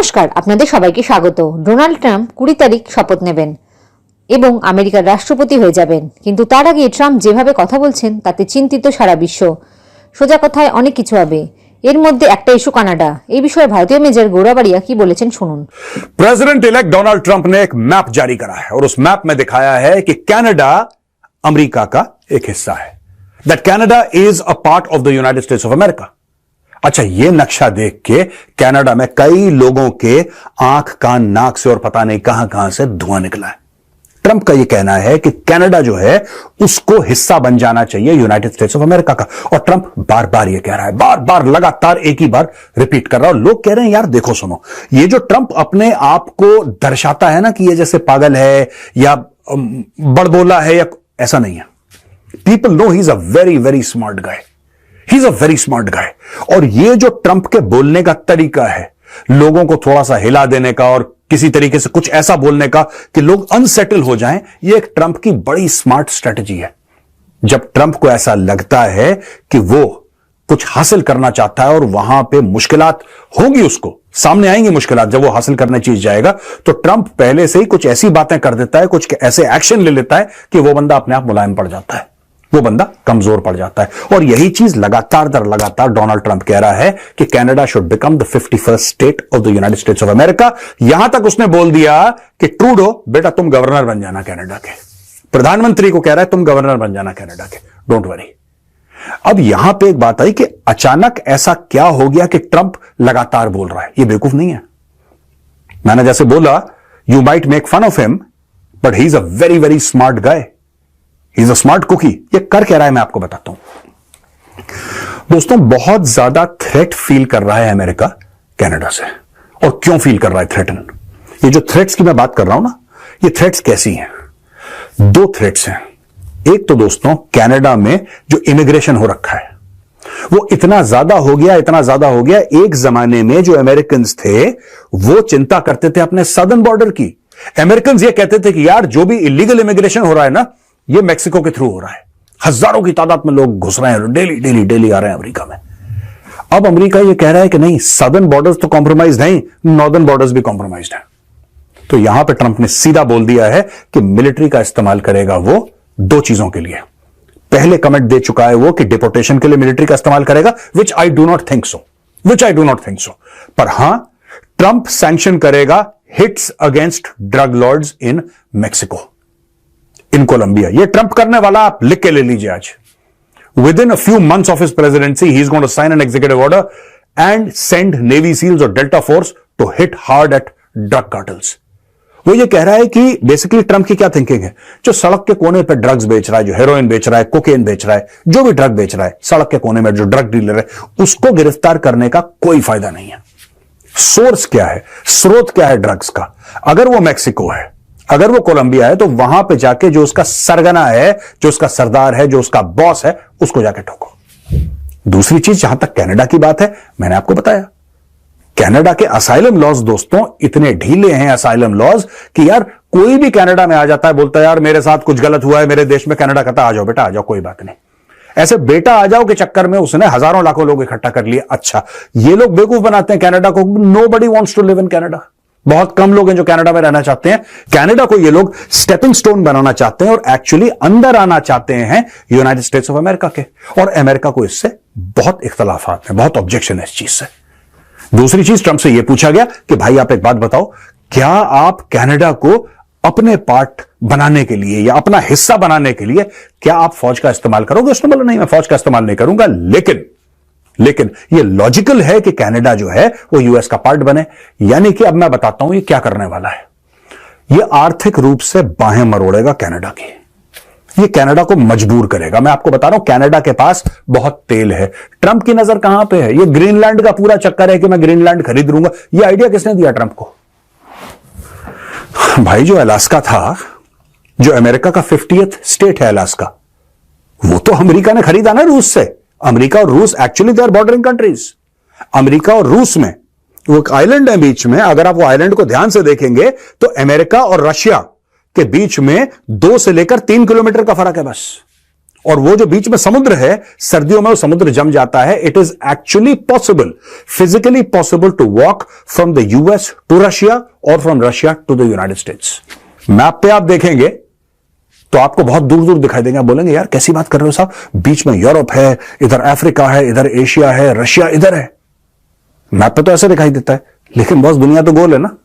নমস্কার, আপনাদের সবাইকে স্বাগত। ডোনাল্ড ট্রাম্প 20 তারিখ শপথ নেবেন এবং আমেরিকার রাষ্ট্রপতি হয়ে যাবেন। কিন্তু তার আগে ট্রাম্প যেভাবে কথা বলছেন তাতে চিন্তিত সারা বিশ্ব। সোজা কথায় অনেক কিছু হবে, এর মধ্যে একটা ইস্যু কানাডা। এই বিষয়ে ভারতীয় মেজর গৌরাবাড়িয়া কি বলেছেন শুনুন। प्रेसिडेंट इलेक्ट डोनाल्ड ट्रंप ने एक मैप जारी करा है और उस मैप में दिखाया है कि कनाडा अमेरिका का एक हिस्सा है। That Canada is a part of the United states of America. अच्छा, यह नक्शा देख के कनाडा में कई लोगों के आंख कान नाक से और पता नहीं कहां कहां से धुआं निकला है। ट्रंप का यह कहना है कि कनाडा जो है उसको हिस्सा बन जाना चाहिए यूनाइटेड स्टेट्स ऑफ अमेरिका का। और ट्रंप बार बार यह कह रहा है, बार बार लगातार एक ही बार रिपीट कर रहा है। और लोग कह रहे हैं यार देखो सुनो, ये जो ट्रंप अपने आप को दर्शाता है ना कि ये जैसे पागल है या बड़बोला है, या ऐसा नहीं है। People know he is a very very smart guy. He is a very smart गाय। और ये जो ट्रंप के बोलने का तरीका है, लोगों को थोड़ा सा हिला देने का और किसी तरीके से कुछ ऐसा बोलने का कि लोग अनसेटल हो जाएं, ये एक ट्रंप की बड़ी स्मार्ट स्ट्रेटजी है। जब ट्रंप को ऐसा लगता है कि वो कुछ हासिल करना चाहता है और वहां पे मुश्किलात होंगी, उसको सामने आएंगी मुश्किलात, जब वो हासिल करने चीज जाएगा तो ट्रंप पहले से ही कुछ ऐसी बातें कर देता है, कुछ ऐसे एक्शन ले लेता है कि वो बंदा अपने आप मुलायम पड़ जाता है, वो बंदा कमजोर पड़ जाता है। और यही चीज लगातार दर लगातार डोनाल्ड ट्रंप कह रहा है कि Canada should become the 51st state of the United states of America. यहां तक उसने बोल दिया कि ट्रूडो बेटा तुम गवर्नर बन जाना कनाडा के। प्रधानमंत्री को कह रहा है तुम गवर्नर बन जाना कनाडा के, डोंट वरी। अब यहां पे एक बात आई कि अचानक ऐसा क्या हो गया कि ट्रंप लगातार बोल रहा है। ये बेवकूफ नहीं है। मैंने जैसे बोला, you might make fun of him but he is a very very smart guy. He is a smart cookie. ये कर क्या रहा है मैं आपको बताता हूं। दोस्तों, बहुत ज्यादा थ्रेट फील कर रहा है अमेरिका कनाडा से। और क्यों फील कर रहा है थ्रेटन? ये जो थ्रेट्स की मैं बात कर रहा हूं ना, ये थ्रेट्स कैसी हैं? दो थ्रेट्स हैं। एक तो दोस्तों कनाडा में जो इमिग्रेशन हो रखा है वो इतना ज्यादा हो गया, इतना ज्यादा हो गया। एक जमाने में जो अमेरिकन थे वो चिंता करते थे अपने सदर्न बॉर्डर की। अमेरिकन ये कहते थे कि यार जो भी इलीगल इमिग्रेशन हो रहा है ना, ये मेक्सिको के थ्रू हो रहा है। हजारों की तादाद में लोग घुस रहे हैं, डेली डेली डेली आ रहे हैं अमेरिका में। अब अमेरिका ये कह रहा है कि नहीं, सदर्न बॉर्डर्स तो कॉम्प्रोमाइज नहीं, नॉर्दर्न बॉर्डर्स भी कॉम्प्रोमाइज है। तो यहां पे ट्रंप ने सीधा बोल दिया है कि मिलिट्री का इस्तेमाल करेगा वो दो चीजों के लिए। पहले कमेंट दे चुका है वो कि डिपोर्टेशन के लिए मिलिट्री का इस्तेमाल करेगा, which I do not think so. पर हां, ट्रंप सैंक्शन करेगा hits against drug lords in Mexico, in Colombia. ये ट्रंप करने वाला, आप लिख के ले लीजिए आज। Within a few months of his presidency he is going to sign an executive order and send Navy SEALs और Delta Force to hit hard at drug cartels. वो ये कह रहा है कि बेसिकली ट्रंप की क्या थिंकिंग है, जो सड़क के कोने पर ड्रग्स बेच रहा है, जो हेरोइन बेच रहा है, कोकेन बेच रहा है, जो भी ड्रग बेच रहा है सड़क के कोने में, जो ड्रग डीलर है, उसको गिरफ्तार करने का कोई फायदा नहीं है। सोर्स क्या है, स्रोत क्या है ड्रग्स का? अगर वो मैक्सिको है, अगर वो कोलंबिया है, तो वहां पे जाके जो उसका सरगना है, जो उसका सरदार है, जो उसका बॉस है, उसको जाके ठोको। दूसरी चीज, जहां तक कनाडा की बात है, मैंने आपको बताया कनाडा के असाइलम लॉज दोस्तों इतने ढीले हैं, असाइलम लॉज, कि यार कोई भी कनाडा में आ जाता है, बोलता है यार मेरे साथ कुछ गलत हुआ है मेरे देश में, कनाडा कहता आ जाओ बेटा, आ जाओ, कोई बात नहीं। ऐसे बेटा आ जाओ के चक्कर में उसने हजारों लाखों लोग इकट्ठा कर लिए। अच्छा, ये लोग बेवकूफ बनाते हैं कनाडा को। Nobody wants to live in Canada. बहुत कम लोग हैं जो कनाडा में रहना चाहते हैं। कनाडा को ये लोग स्टेपिंग स्टोन बनाना चाहते हैं और एक्चुअली अंदर आना चाहते हैं यूनाइटेड स्टेट्स ऑफ अमेरिका के। और अमेरिका को इससे बहुत इख्तलाफात हैं, बहुत ऑब्जेक्शन है इस चीज से। दूसरी चीज, ट्रंप से यह पूछा गया कि भाई आप एक बात बताओ, क्या आप कनाडा को अपने पार्ट बनाने के लिए या अपना हिस्सा बनाने के लिए क्या आप फौज का इस्तेमाल करोगे? उसने बोला नहीं, मैं फौज का इस्तेमाल नहीं करूंगा, लेकिन ये लॉजिकल है कि कनाडा जो है वो यूएस का पार्ट बने। यानी कि अब मैं बताता हूं ये क्या करने वाला है। ये आर्थिक रूप से बाहें मरोड़ेगा कनाडा की। ये कनाडा को मजबूर करेगा। मैं आपको बता रहा हूं कनाडा के पास बहुत तेल है। ट्रंप की नजर कहां पे है? ये ग्रीनलैंड का पूरा चक्कर है कि मैं ग्रीनलैंड खरीद लूंगा। ये आइडिया किसने दिया ट्रंप को? भाई, जो अलास्का था, जो अमेरिका का 50th स्टेट है अलास्का, वो तो अमेरिका ने खरीदा ना रूस से। अमेरिका और रूस actually they are bordering countries. America और रूस में वो एक आइलैंड है बीच में। अगर आप वो आइलैंड को ध्यान से देखेंगे तो अमेरिका और रशिया के बीच में 2 से लेकर 3 किलोमीटर का फर्क है बस। और वो जो बीच में समुद्र है, सर्दियों में वो समुद्र जम जाता है. It is actually possible, physically possible to walk from the US to Russia और from Russia to the United States. Map पे आप देखेंगे तो आपको बहुत दूर दूर दिखाई देंगे. आप बोलेंगे यार कैसी बात कर रहे हो साहब, बीच में यूरोप है, इधर अफ्रीका है, इधर एशिया है, रशिया इधर है. मैप पे तो ऐसे दिखाई देता है, लेकिन बॉस दुनिया तो गोल है ना,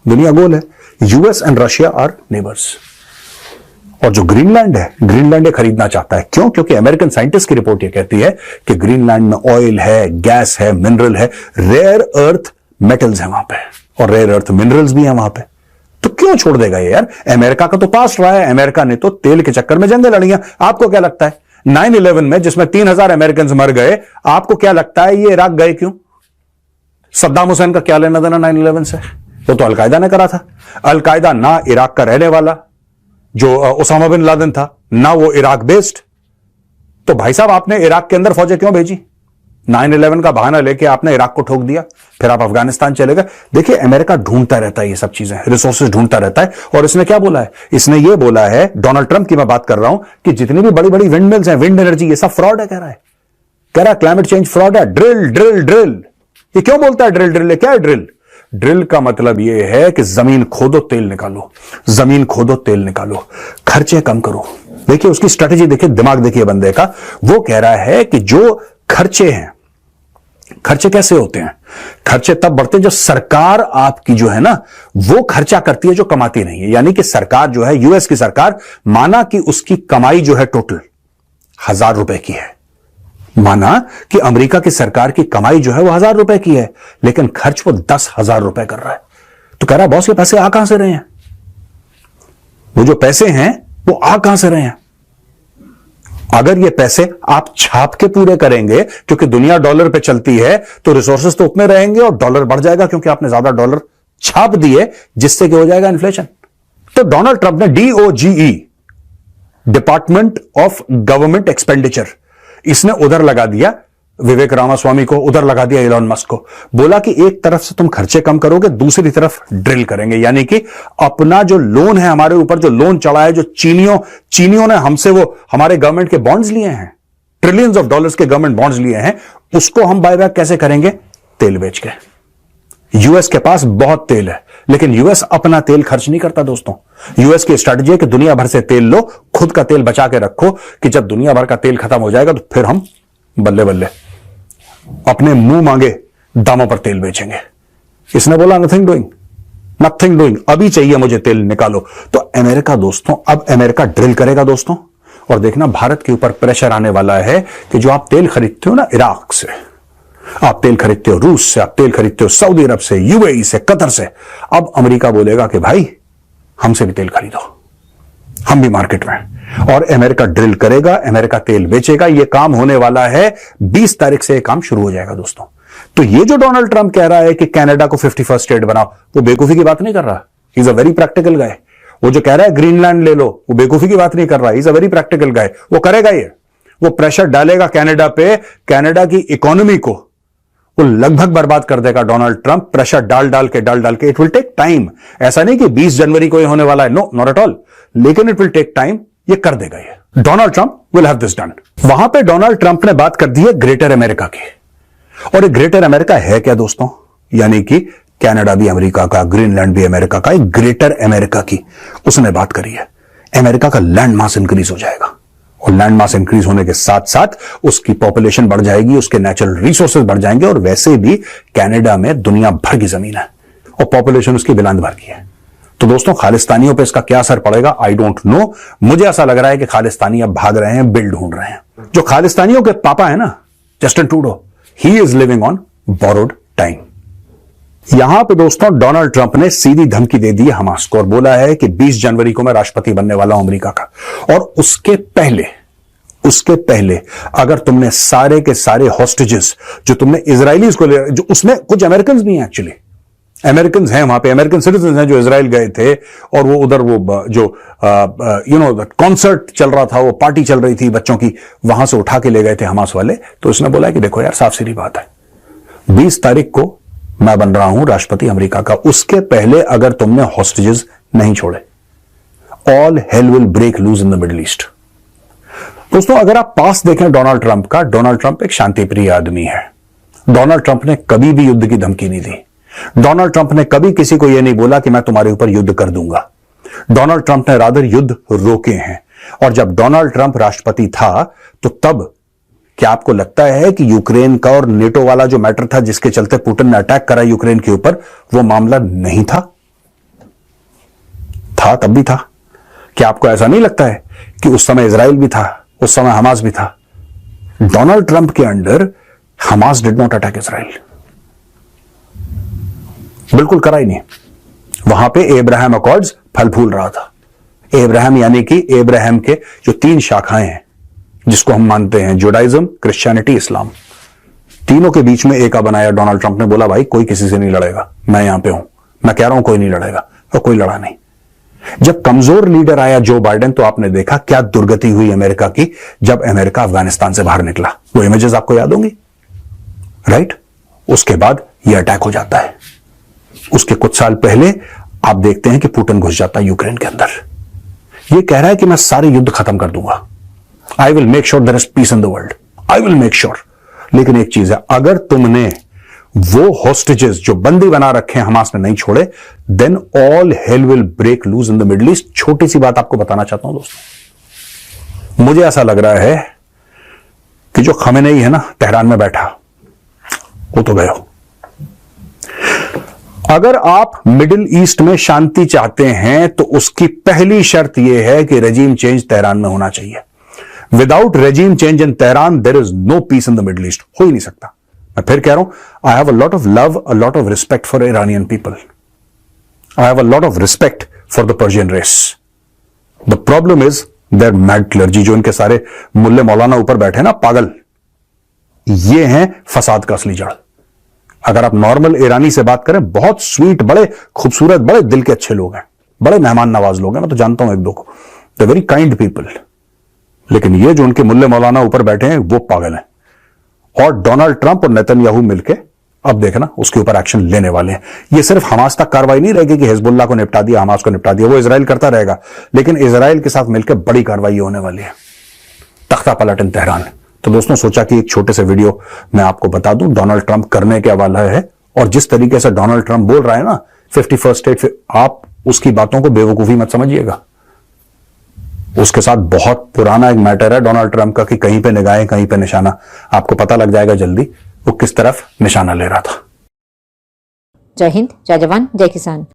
दुनिया गोल है. US and Russia are neighbours. और जो ग्रीनलैंड है, ग्रीनलैंड ये खरीदना चाहता है. क्यों? क्योंकि अमेरिकन साइंटिस्ट की रिपोर्ट ये कहती है कि ग्रीनलैंड में ऑयल है, गैस है, मिनरल है, रेयर अर्थ मेटल्स है वहां पे, और रेयर अर्थ मिनरल्स भी है वहां पे. तो क्यों छोड़ देगा ये यार? अमेरिका का तो पास रहा है. अमेरिका ने तो तेल के चक्कर में जंगें लड़ी हैं. आपको क्या लगता है 9/11 में जिसमें 3,000 अमेरिकन मर गए, आपको क्या लगता है ये इराक गए क्यों? सद्दाम हुसैन का क्या लेना देना 9/11 से? वो तो अलकायदा ने करा था. अलकायदा ना इराक का रहने वाला जो ओसामा बिन लादेन था, ना वो इराक बेस्ड. तो भाई साहब आपने इराक के अंदर फौजें क्यों भेजी? 9/11 का बहाना लेके आपने इराक को ठोक दिया, फिर आप अफगानिस्तान चले गए. देखिए अमेरिका ढूंढता रहता है ये सब चीजें, रिसोर्सेज ढूंढता रहता है. और इसने क्या बोला है? इसने ये बोला है, डोनाल्ड ट्रंप की मैं बात कर रहा हूं, कि जितनी भी बड़ी बड़ी विंड मिल्स हैं, विंड एनर्जी, ये सब फ्रॉड है. कह रहा है क्लाइमेट चेंज फ्रॉड है. Drill drill drill. ये क्यों बोलता है ड्रिल ड्रिल? क्या है ड्रिल? ड्रिल का मतलब यह है कि जमीन खोदो तेल निकालो, जमीन खोदो तेल निकालो, खर्चे कम करो. देखिए उसकी स्ट्रेटेजी देखिए, दिमाग देखिए बंदे का. वो कह रहा है कि जो खर्चे हैं, खर्चे कैसे होते हैं? खर्चे तब बढ़ते हैं जब सरकार आपकी जो है ना वो खर्चा करती है जो कमाती नहीं है. यानी कि सरकार जो है, यूएस की सरकार, माना कि उसकी कमाई जो है टोटल 1,000 रुपए की है, माना कि अमेरिका की सरकार की कमाई जो है वो 1,000 रुपए की है, लेकिन खर्च वो 10,000 रुपए कर रहा है. तो कह रहा है बॉस ये पैसे आ कहां से रहे हैं? वो जो पैसे हैं वो आ कहां से रहे हैं? अगर ये पैसे आप छाप के पूरे करेंगे, क्योंकि दुनिया डॉलर पे चलती है, तो रिसोर्सेज तो उतने रहेंगे और डॉलर बढ़ जाएगा, क्योंकि आपने ज्यादा डॉलर छाप दिए, जिससे कि हो जाएगा इन्फ्लेशन. तो डोनाल्ड ट्रंप ने DOGE, department of government expenditure, इसने उधर लगा दिया विवेक रामास्वामी को, उधर लगा दिया इलॉन मस्क को. बोला कि एक तरफ से तुम खर्चे कम करोगे, दूसरी तरफ ड्रिल करेंगे. यानी कि अपना जो लोन है, हमारे ऊपर जो लोन चढ़ा है, जो चीनियों ने हमसे वो हमारे गवर्नमेंट के बॉन्ड्स लिए हैं, ट्रिलियंस ऑफ डॉलर्स के गवर्नमेंट बॉन्ड्स लिए हैं, उसको हम बायबैक कैसे करेंगे? तेल बेच के. यूएस के पास बहुत तेल है, लेकिन यूएस अपना तेल खर्च नहीं करता दोस्तों. यूएस की स्ट्रेटजी है कि दुनिया भर से तेल लो, खुद का तेल बचा के रखो, कि जब दुनिया भर का तेल खत्म हो जाएगा तो फिर हम बल्ले बल्ले अपने मुंह मांगे दामों पर तेल बेचेंगे. इसने बोला नथिंग डूइंग, अभी चाहिए मुझे तेल, निकालो. तो अमेरिका दोस्तों, अब अमेरिका ड्रिल करेगा दोस्तों. और देखना भारत के ऊपर प्रेशर आने वाला है कि जो आप तेल खरीदते हो ना इराक से, आप तेल खरीदते हो रूस से, आप तेल खरीदते हो सऊदी अरब से, यूएई से, कतर से, अब अमेरिका बोलेगा कि भाई हमसे भी तेल खरीदो, हम भी मार्केट में. और अमेरिका ड्रिल करेगा, अमेरिका तेल बेचेगा. यह काम होने वाला है 20 तारीख से, यह काम शुरू हो जाएगा दोस्तों. तो ये जो डोनाल्ड ट्रंप कह रहा है कि कनाडा को 51st स्टेट बनाओ, वो बेवकूफी की बात नहीं कर रहा. He is a very practical guy. वो जो कह रहा है ग्रीनलैंड ले लो, वो बेवकूफी की बात नहीं कर रहा. He is a very practical guy. वो करेगा ये, वो प्रेशर डालेगा कनाडा पे, कनाडा की इकोनॉमी को वो लगभग बर्बाद कर देगा डोनाल्ड ट्रंप, प्रेशर डाल डाल के. It will take time. ऐसा नहीं कि 20 जनवरी को ये होने वाला है, नो, नॉट एट ऑल. लेकिन इट विल टेक टाइम. ये कर देगा ये. Donald Trump will have this done. वहां पे डोनाल्ड ट्रंप ने बात कर दी है ग्रेटर अमेरिका की. और ये ग्रेटर अमेरिका है क्या दोस्तों? यानी कि कनाडा भी अमेरिका का, ग्रीनलैंड भी अमेरिका का, एक ग्रेटर अमेरिका की उसने बात करी है. अमेरिका का लैंड मास इंक्रीज हो जाएगा, और लैंड मास इंक्रीज होने के साथ साथ उसकी पॉपुलेशन बढ़ जाएगी, उसके नेचुरल रिसोर्सेज बढ़ जाएंगे. और वैसे भी कनाडा में दुनिया भर की जमीन है और पॉपुलेशन उसकी बिलांद भर की है. तो दोस्तों खालिस्तानियों पे इसका क्या असर पड़ेगा, आई डोंट नो. मुझे ऐसा लग रहा है कि खालिस्तानी अब भाग रहे हैं, बिल ढूंढ रहे हैं. जो खालिस्तानियों के पापा है ना, Justin Trudeau, he is living on borrowed time. यहां पे दोस्तों डोनाल्ड ट्रंप ने सीधी धमकी दे दी है हमास को, और बोला है कि 20 जनवरी को मैं राष्ट्रपति बनने वाला हूं अमेरिका का. और उसके पहले अगर तुमने सारे के सारे हॉस्टेजेस जो तुमने इजरायलीज को ले, जो उसमें कुछ अमेरिकन भी हैं, एक्चुअली अमेरिकन हैं वहां पे, अमेरिकन सिटीजन हैं जो इजराइल गए थे, और वो उधर वो जो कॉन्सर्ट चल रहा था, वो पार्टी चल रही थी बच्चों की, वहां से उठा के ले गए थे हमास वाले. तो उसने बोला कि देखो यार साफ सीधी बात है, 20 तारीख को मैं बन रहा हूं राष्ट्रपति अमेरिका का. उसके पहले अगर तुमने हॉस्टेजेस नहीं छोड़े, all hell will break loose in the Middle East. दोस्तों, अगर आप पास देखें डोनाल्ड ट्रंप का, डोनाल्ड ट्रंप एक शांतिप्रिय आदमी है। डोनाल्ड ट्रंप ने कभी भी युद्ध की धमकी नहीं दी। डोनाल्ड ट्रंप ने कभी किसी को यह नहीं बोला कि मैं तुम्हारे ऊपर युद्ध कर दूंगा। डोनाल्ड ट्रंप ने रादर युद्ध रोके हैं। और जब डोनाल्ड ट्रंप राष्ट्रपति था तो तब क्या आपको लगता है कि यूक्रेन का और नेटो वाला जो मैटर था जिसके चलते पुतिन ने अटैक करा यूक्रेन के ऊपर, वो मामला नहीं था? तब भी था। क्या आपको ऐसा नहीं लगता है कि उस समय इजराइल भी था, उस समय हमास भी था? डोनाल्ड ट्रंप के under Hamas did not attack Israel, बिल्कुल करा ही नहीं। वहां पे एब्राहम अकॉर्ड्स फल फूल रहा था। एब्राहम यानी कि एब्राहम के जो 3 शाखाएं हैं जिसको हम मानते हैं, जुडाइज्म, क्रिश्चियनिटी, इस्लाम, तीनों के बीच में एका बनाया डोनाल्ड ट्रंप ने। बोला भाई कोई किसी से नहीं लड़ेगा, मैं यहां पे हूं, मैं कह रहा हूं कोई नहीं लड़ेगा, और कोई लड़ा नहीं। जब कमजोर लीडर आया जो बाइडेन, तो आपने देखा क्या दुर्गति हुई अमेरिका की जब अमेरिका अफगानिस्तान से बाहर निकला। वो इमेजेस आपको याद होंगी, राइट? उसके बाद यह अटैक हो जाता है। उसके कुछ साल पहले आप देखते हैं कि पुतिन घुस जाता है यूक्रेन के अंदर। यह कह रहा है कि मैं सारे युद्ध खत्म कर दूंगा, I will make sure there is peace in the world, I will make sure. लेकिन एक चीज है, अगर तुमने वो हॉस्टेजेस जो बंदी बना रखे हैं हमास ने नहीं छोड़े, then all hell will break loose in the Middle East. छोटी सी बात आपको बताना चाहता हूं दोस्तों, मुझे ऐसा लग रहा है कि जो खमेनेई है ना तेहरान में बैठा, वो तो गए हो। अगर आप मिडिल ईस्ट में शांति चाहते हैं तो उसकी पहली शर्त यह है कि रेजीम चेंज तेहरान में होना चाहिए। Without regime change in Tehran there is no peace in the Middle East. हो ही नहीं सकता। मैं फिर कह रहा हूं, I have a lot of love, a lot of respect for Iranian people, I have a lot of respect for the Persian race. The problem is their mad clergy, जो इनके सारे मुल्ले मौलाना ऊपर बैठे ना पागल, ये हैं फसाद का असली जड़। अगर आप नॉर्मल ईरानी से बात करें, बहुत स्वीट, बड़े खूबसूरत, बड़े दिल के अच्छे लोग हैं, बड़े मेहमान नवाज लोग हैं, मैं तो जानता हूं एक दो को, द वेरी काइंड पीपल। लेकिन ये जो उनके मुल्ले मौलाना ऊपर बैठे हैं वो पागल हैं। और डोनाल्ड ट्रंप और नेतन्याहू मिलके अब देखना उसके ऊपर एक्शन लेने वाले हैं। ये सिर्फ हमास तक कार्रवाई नहीं रहेगी कि हिजबुल्लाह को निपटा दिया, हमास को निपटा दिया, वो इजराइल करता रहेगा, लेकिन इजराइल के साथ मिलकर बड़ी कार्रवाई होने वाली है, तख्ता पलट इन तेहरान। तो दोस्तों, सोचा कि एक छोटे से वीडियो मैं आपको बता दूं डोनाल्ड ट्रंप करने क्या वाला है। और जिस तरीके से डोनाल्ड ट्रंप बोल रहा है ना 51st स्टेट, आप उसकी बातों को बेवकूफी मत समझिएगा। उसके साथ बहुत पुराना एक मैटर है डोनाल्ड ट्रंप का कि कहीं पे निगाहें कहीं पे निशाना। आपको पता लग जाएगा जल्दी वो किस तरफ निशाना ले रहा था। जय हिंद, जय जवान, जय किसान।